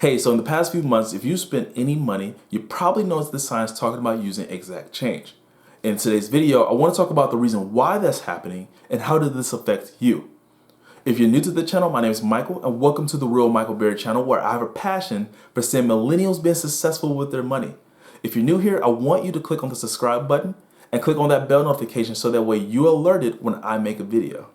Hey, so in the past few months, if you spent any money, you probably noticed the signs talking about using exact change. In today's video, I want to talk about the reason why that's happening and how did this affect you. If you're new to the channel, my name is Michael and welcome to the Real Michael Berry channel, where I have a passion for seeing millennials being successful with their money. If you're new here, I want you to click on the subscribe button and click on that bell notification so that way you're alerted when I make a video.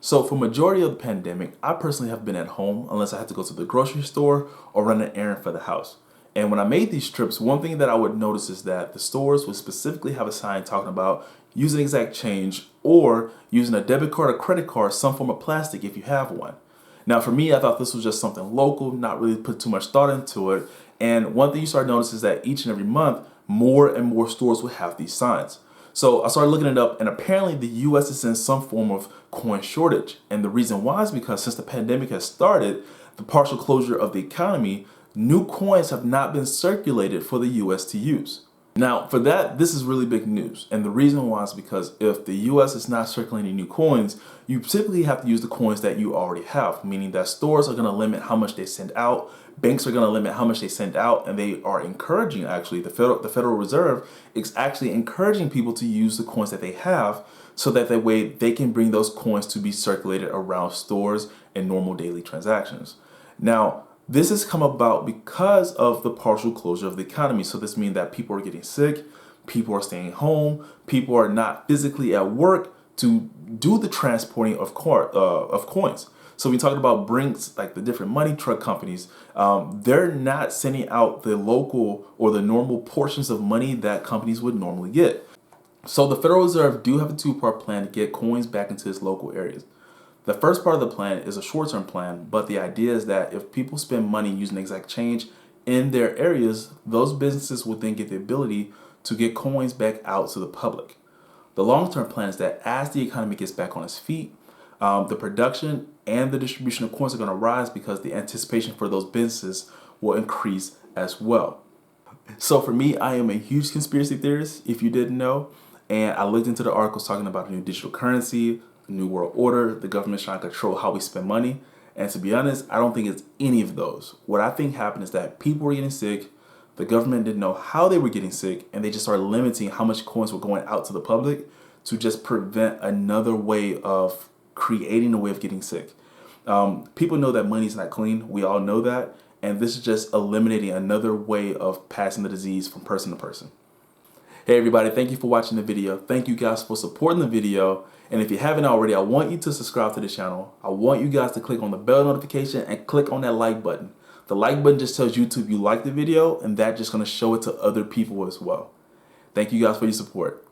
So for majority of the pandemic, I personally have been at home unless I had to go to the grocery store or run an errand for the house. And when I made these trips, one thing that I would notice is that the stores would specifically have a sign talking about using exact change or using a debit card or credit card, some form of plastic if you have one. Now for me, I thought this was just something local, not really put too much thought into it. And one thing you start noticing is that each and every month, more and more stores will have these signs. So I started looking it up, and apparently the US is in some form of coin shortage. And the reason why is because since the pandemic has started, the partial closure of the economy, new coins have not been circulated for the US to use. Now for that, this is really big news. And the reason why is because if the US is not circulating new coins, you typically have to use the coins that you already have, meaning that stores are going to limit how much they send out. Banks are going to limit how much they send out, and they are encouraging, actually, the Federal Reserve is actually encouraging people to use the coins that they have so that way they can bring those coins to be circulated around stores and normal daily transactions. Now, this has come about because of the partial closure of the economy. So this means that people are getting sick, people are staying home, people are not physically at work to do the transporting of coins. So we talked about Brinks, like the different money truck companies, they're not sending out the local or the normal portions of money that companies would normally get. So the Federal Reserve do have a two-part plan to get coins back into its local areas. The first part of the plan is a short-term plan, but the idea is that if people spend money using exact change in their areas, those businesses will then get the ability to get coins back out to the public. The long-term plan is that as the economy gets back on its feet, the production and the distribution of coins are going to rise because the anticipation for those businesses will increase as well. So for me, I am a huge conspiracy theorist, if you didn't know, and I looked into the articles talking about a new digital currency, a new world order, the government's trying to control how we spend money, and to be honest, I don't think it's any of those. What I think happened is that people were getting sick, the government didn't know how they were getting sick, and they just started limiting how much coins were going out to the public to just prevent another way of creating a way of getting sick. People know that money's not clean. We all know that. And this is just eliminating another way of passing the disease from person to person. Hey everybody, thank you for watching the video. Thank you guys for supporting the video. And if you haven't already, I want you to subscribe to the channel. I want you guys to click on the bell notification and click on that like button. The like button just tells YouTube you like the video, and that's just going to show it to other people as well. Thank you guys for your support.